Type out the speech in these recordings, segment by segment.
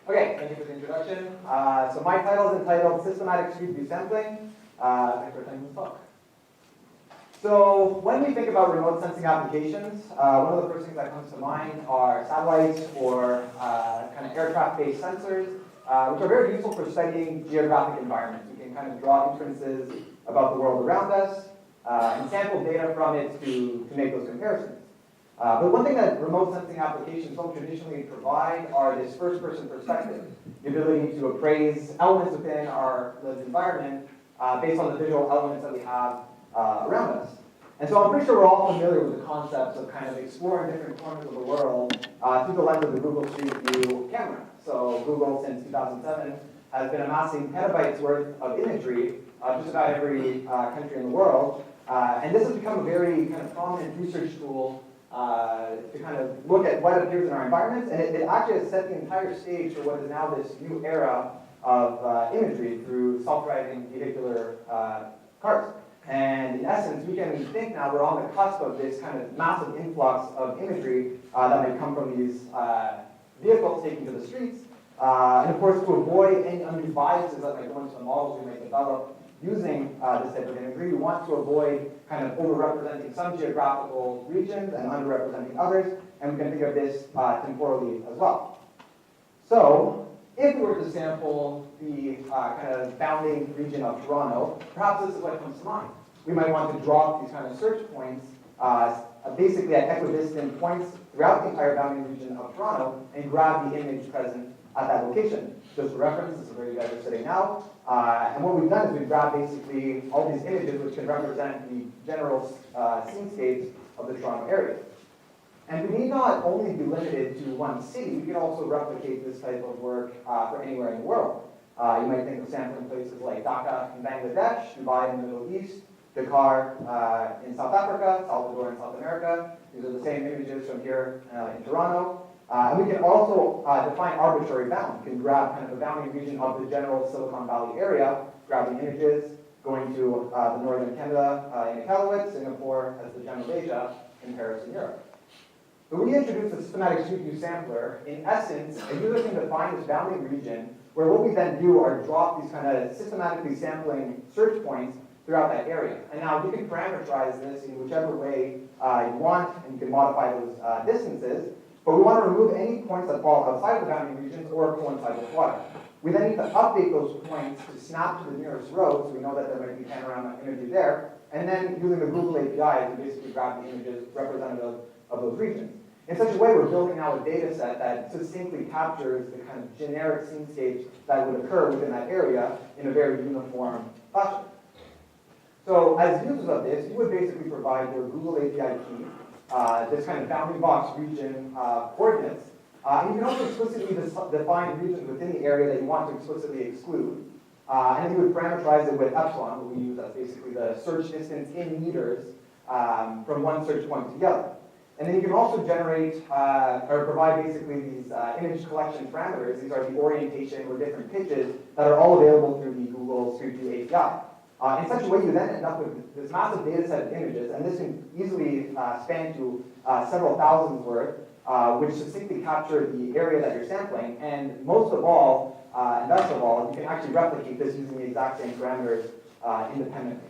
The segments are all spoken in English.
Okay, thank you for the introduction. So my title is entitled Systematic Street View Sampling. Thanks for attending this talk. So when we think about remote sensing applications, one of the first things that comes to mind are satellites or kind of aircraft-based sensors, which are very useful for studying geographic environments. We can kind of draw inferences about the world around us and sample data from it to make those comparisons. But one thing that remote sensing applications don't traditionally provide are this first-person perspective, the ability to appraise elements within our lived environment based on the visual elements that we have around us. And so I'm pretty sure we're all familiar with the concepts of kind of exploring different corners of the world through the lens of the Google Street View camera. So Google, since 2007, has been amassing petabytes worth of imagery of just about every country in the world. And this has become a very kind of prominent research tool to kind of look at what appears in our environments, and it actually has set the entire stage for what is now this new era of imagery through self-driving vehicular cars. And in essence, we can think now we're on the cusp of this kind of massive influx of imagery that might come from these vehicles taken to the streets. And of course, to avoid any undue biases that might go into the models we might develop using this type of imagery, we want to avoid kind of overrepresenting some geographical regions and underrepresenting others, and we can think of this temporally as well. So, if we were to sample the kind of bounding region of Toronto, perhaps this is what comes to mind. We might want to drop these kind of search points basically at equidistant points throughout the entire bounding region of Toronto and grab the image present at that location. Just for reference, this is where you guys are sitting now. And what we've done is we've grabbed basically all these images which can represent the general scenescapes of the Toronto area. And we need not only be limited to one city, we can also replicate this type of work for anywhere in the world. You might think of sampling places like Dhaka in Bangladesh, Dubai in the Middle East, Dakar in South Africa, Salvador in South America. These are the same images from here in Toronto. And we can also define arbitrary bounds. We can grab kind of a bounding region of the general Silicon Valley area, grabbing images, going to the northern Canada in Iqaluit, Singapore as the general Asia, and Paris in Europe. So we introduced the systematic street view sampler. In essence, a user can define this bounding region where what we then do are drop these kind of systematically sampling search points throughout that area. And now you can parameterize this in whichever way you want, and you can modify those distances. But we want to remove any points that fall outside of the bounding regions or coincide with water. We then need to update those points to snap to the nearest road, so we know that there might be panorama imagery there. And then using the Google API to basically grab the images representative of those regions. In such a way, we're building now a data set that succinctly captures the kind of generic scenescapes that would occur within that area in a very uniform fashion. So as users of this, you would basically provide your Google API key, this kind of bounding box region coordinates. And you can also explicitly define regions within the area that you want to explicitly exclude. And you would parameterize it with epsilon, what we use as basically the search distance in meters from one search point to the other. And then you can also generate or provide basically these image collection parameters. These are the orientation or different pitches that are all available through the Google Street View API. In such a way, you then end up with this massive data set of images, and this can easily span to several thousands worth, which succinctly capture the area that you're sampling. And most of all, and best of all, you can actually replicate this using the exact same parameters independently.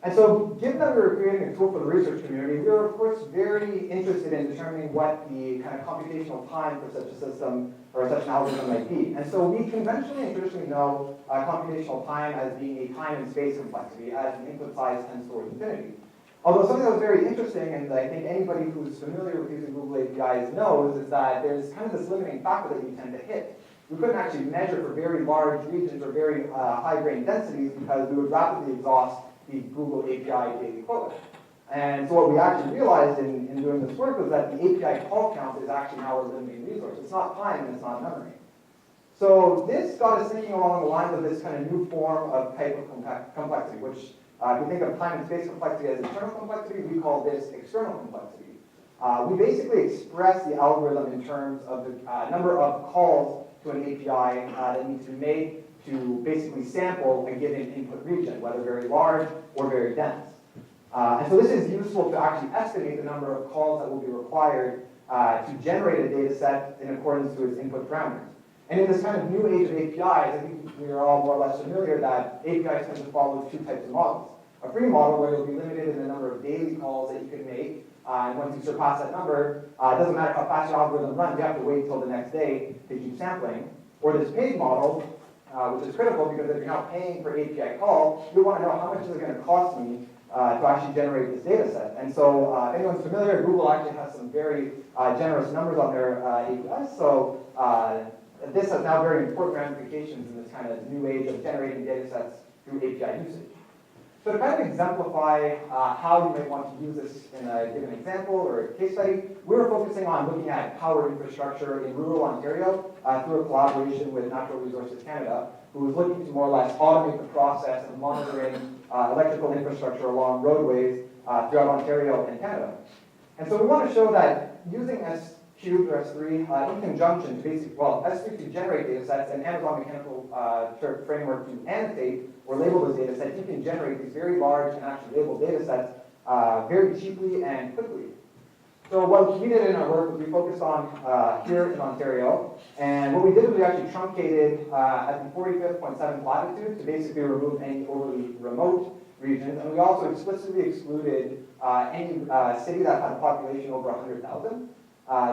And so, given that we were creating a tool for the research community, we were, of course, very interested in determining what the kind of computational time for such a system or such an algorithm might be. And so we conventionally and traditionally know computational time as being a time and space complexity, as the input size tends towards infinity. Although something that was very interesting, and I think anybody who's familiar with using Google APIs knows, is that there's kind of this limiting factor that you tend to hit. We couldn't actually measure for very large regions or very high grain densities because we would rapidly exhaust the Google API daily quota. And so what we actually realized in doing this work was that the API call count is actually now a limiting resource. It's not time and it's not memory. So this got us thinking along the lines of this kind of new form of type of complexity, which if you think of time and space complexity as internal complexity, we call this external complexity. We basically express the algorithm in terms of the number of calls to an API that needs to be made to basically sample a given input region, whether very large or very dense. And so this is useful to actually estimate the number of calls that will be required to generate a data set in accordance to its input parameters. And in this kind of new age of APIs, I think we are all more or less familiar that APIs tend to follow two types of models. A free model where you'll be limited in the number of daily calls that you can make, and once you surpass that number, it doesn't matter how fast your algorithm runs, you have to wait till the next day to keep sampling. Or this paid model, which is critical because if you're now paying for API call, you want to know how much is it going to cost me to actually generate this data set. And so if anyone's familiar, Google actually has some very generous numbers on their APIs. So this has now very important ramifications in this kind of new age of generating data sets through API usage. So to kind of exemplify how you might want to use this in a given example or a case study, we were focusing on looking at power infrastructure in rural Ontario through a collaboration with Natural Resources Canada, who was looking to more or less automate the process of monitoring electrical infrastructure along roadways throughout Ontario and Canada. And so we want to show that using S3 or S3 in conjunction to basically, well, S3 to generate data sets and Amazon Mechanical Turk framework to annotate or label those data sets, you can generate these very large and actually labeled data sets very cheaply and quickly. So what we did in our work was we focused on here in Ontario, and what we did was we actually truncated at the 45th.7 latitude to basically remove any overly remote regions, and we also explicitly excluded any city that had a population over 100,000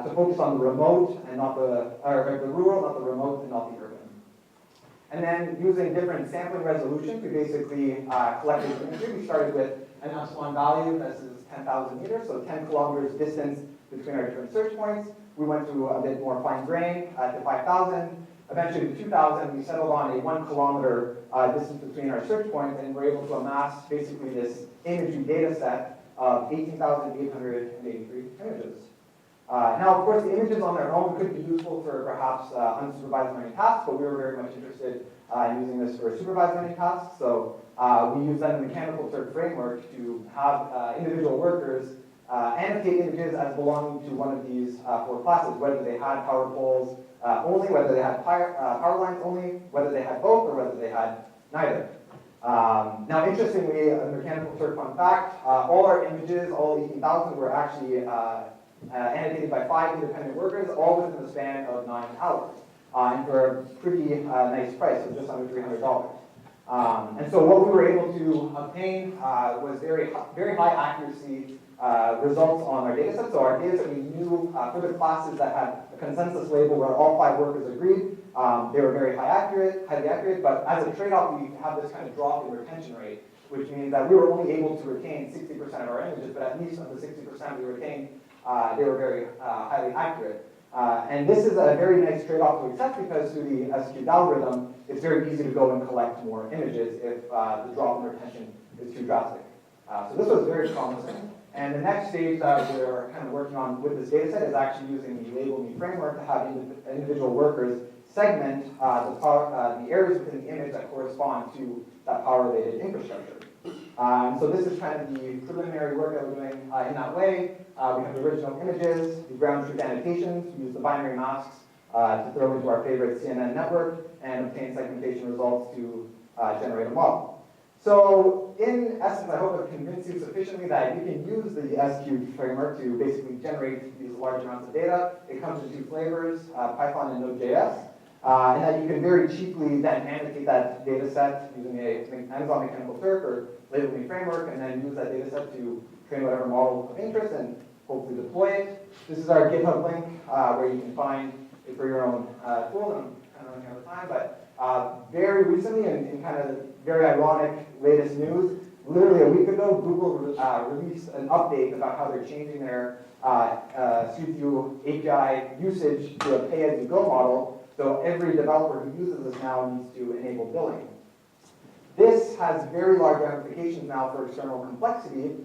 to focus on the remote and not the rural, not the remote and not the urban. And then using different sampling resolutions, we basically collected imagery. We started with an epsilon value, this is 10,000 meters, so 10 kilometers distance between our different search points. We went to a bit more fine grain to 5,000. Eventually to 2,000, we settled on a 1 kilometer distance between our search points, and we're able to amass basically this imagery data set of 18,883 images. Now, of course, the images on their own could be useful for perhaps unsupervised learning tasks, but we were very much interested in using this for supervised learning tasks. So we use then the Mechanical Turk framework to have individual workers annotate images as belonging to one of these four classes, whether they had power poles only, whether they had power lines only, whether they had both, or whether they had neither. Now, interestingly, a Mechanical Turk fun fact, all our images, all 18,000, were actually annotated by 5 independent workers, all within the span of 9 hours, and for a pretty nice price of just under $300. And so what we were able to obtain was very high accuracy results on our data set. So our data set, we knew for the classes that had a consensus label where all 5 workers agreed, they were very highly accurate, but as a trade-off, we have this kind of drop in retention rate, which means that we were only able to retain 60% of our images, but at least of the 60% we retained, they were very highly accurate. And this is a very nice trade-off to accept because through the SQ algorithm, it's very easy to go and collect more images if the drop in retention is too drastic. So this was very promising. And the next stage that we're kind of working on with this data set is actually using the Label Me framework to have individual workers segment the areas within the image that correspond to that power-related infrastructure. So this is kind of the preliminary work that we're doing in that way. We have the original images, the ground truth annotations, we use the binary masks to throw into our favorite CNN network and obtain segmentation results to generate a model. So in essence, I hope I've convinced you sufficiently that you can use the SQ framework to basically generate these large amounts of data. It comes in 2 flavors, Python and Node.js. And that you can very cheaply then annotate that data set using an Amazon Mechanical Turk or Label Me framework, and then use that data set to train whatever model of interest and hopefully deploy it. This is our GitHub link where you can find it for your own tool, and I'm kind of running out of time, but very recently, in kind of very ironic latest news, literally a week ago, Google released an update about how they're changing their Street View API usage to a pay-as-you-go model. So every developer who uses this now needs to enable billing. This has very large ramifications now for external complexity,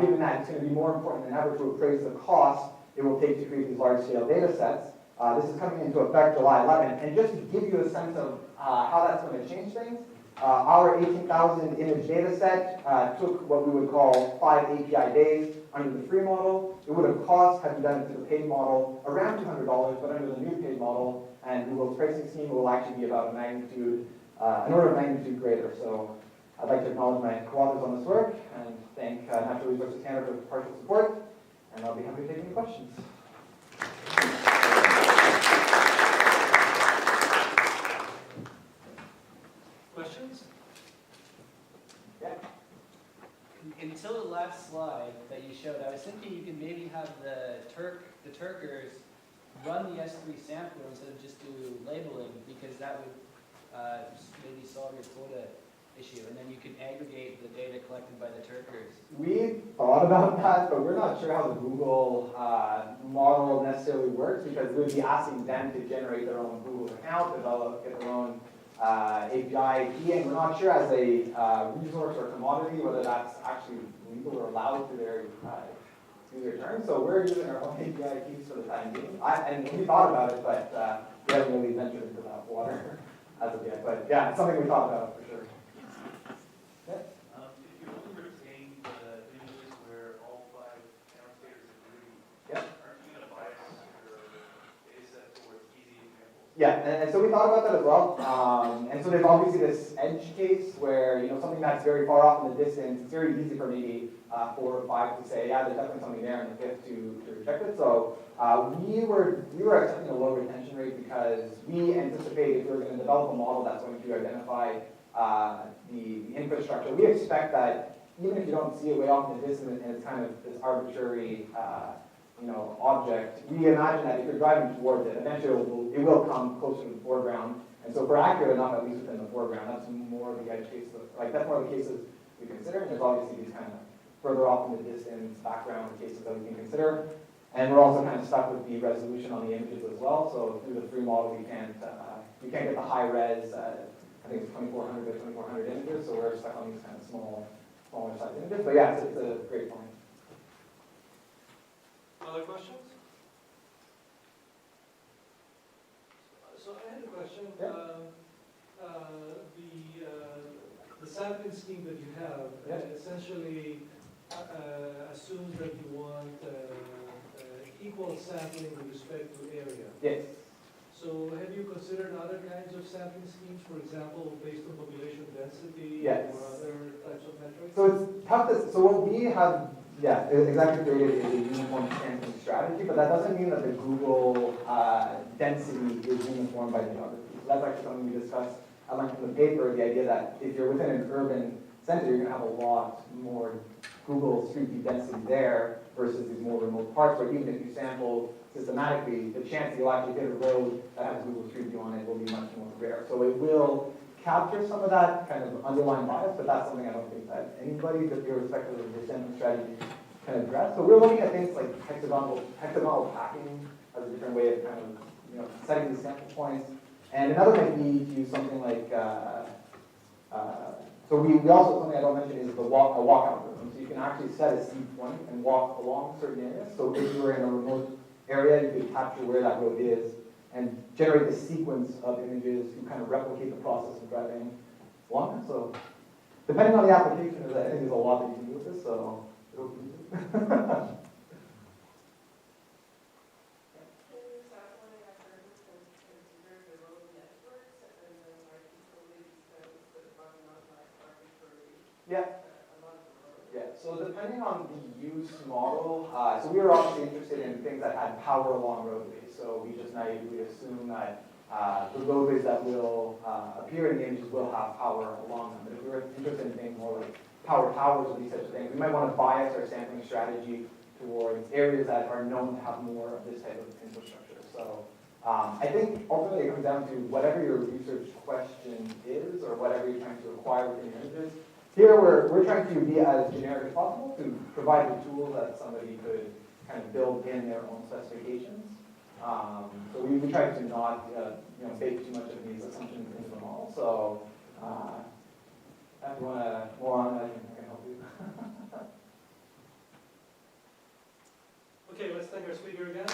given that it's going to be more important than ever to appraise the cost it will take to create these large-scale data sets. This is coming into effect July 11. And just to give you a sense of how that's going to change things, our 18,000 image data set took what we would call 5 API days under the free model. It would have cost, had we done it through the paid model, around $200, but under the new paid model and Google's pricing scheme, it will actually be about an order of magnitude greater. So I'd like to acknowledge my co-authors on this work and thank Natural Resources Canada for partial support, and I'll be happy to take any questions. thinking you can maybe have the Turkers run the S3 sampler instead of just do labeling, because that would maybe solve your quota issue, and then you could aggregate the data collected by the Turkers. We thought about that, but we're not sure how the Google model necessarily works, because we would be asking them to generate their own Google account, get their own API key, and we're not sure as a resource or commodity whether that's actually legal or allowed to their user terms. So we're using our own API keys for the time being. And we thought about it, but we haven't really ventured into that water as of yet. But yeah, it's something we thought about for sure. Yeah. If you only retain the images where all 5 annotators agree, Yeah. aren't you going to bias your data set towards easy examples? Yeah, and so we thought about that as well. And so there's obviously this edge case where, something that's very far off in the distance, it's very easy for maybe 4 or 5 to say, yeah, there's definitely something there, and the 5th to reject it. So we were accepting a low retention rate because we anticipate if we're going to develop a model that's going to identify the infrastructure, we expect that even if you don't see it way off in the distance and it's kind of this arbitrary object, we imagine that if you're driving towards it, eventually it will come closer to the foreground. And so if we're accurate enough, at least within the foreground, that's more of the edge case. That's more of the cases we consider. And there's obviously these kind of further off in the distance background cases that we can consider. And we're also kind of stuck with the resolution on the images as well. So through the free model, we can't get the high res. I think it's 2400 by 2400 images. So we're stuck on these kind of smaller size images. But yeah, it's a great point. Other questions? So I had a question. Yeah. The sampling scheme that you have essentially assumes that you want equal sampling with respect to area. Yes. So have you considered other kinds of sampling schemes, for example, based on population density Yes. or other types of metrics? So it's tough to, so what we have, exactly created is a uniform sampling strategy, but that doesn't mean that the Google density is uniform by geography. So that's actually something we discussed at length in the paper, the idea that if you're within an urban center, you're going to have a lot more Google Street View density there versus these more remote parts, where even if you sample systematically, the chance that you'll actually hit a road that has Google Street View on it will be much more rare. So it will capture some of that kind of underlying bias, but that's something I don't think that anybody, irrespective of the sampling strategy, can address. So we're looking at things like hexagonal packing as a different way of kind of setting these sample points. And another might be to use something like, so we also, something I don't mention is a walk algorithm. So you can actually set a seed point and walk along certain areas. So if you were in a remote area, you could capture where that road is and generate the sequence of images to kind of replicate the process of driving along it. So depending on the application, I think there's a lot that you can do with this, so it'll be Yeah, so depending on the use model, so we were obviously interested in things that had power along roadways. So we just naively assume that the roadways that will appear in the images will have power along them. But if we were interested in things more like power towers or these types of things, we might want to bias our sampling strategy towards areas that are known to have more of this type of infrastructure. So I think ultimately it comes down to whatever your research question is or whatever you're trying to acquire within your images. Here we're trying to be as generic as possible to provide the tools that somebody could kind of build in their own specifications. So we try to not bake too much of these assumptions into the model. So if you want to more on that, I can help you. Okay, let's thank our speaker again.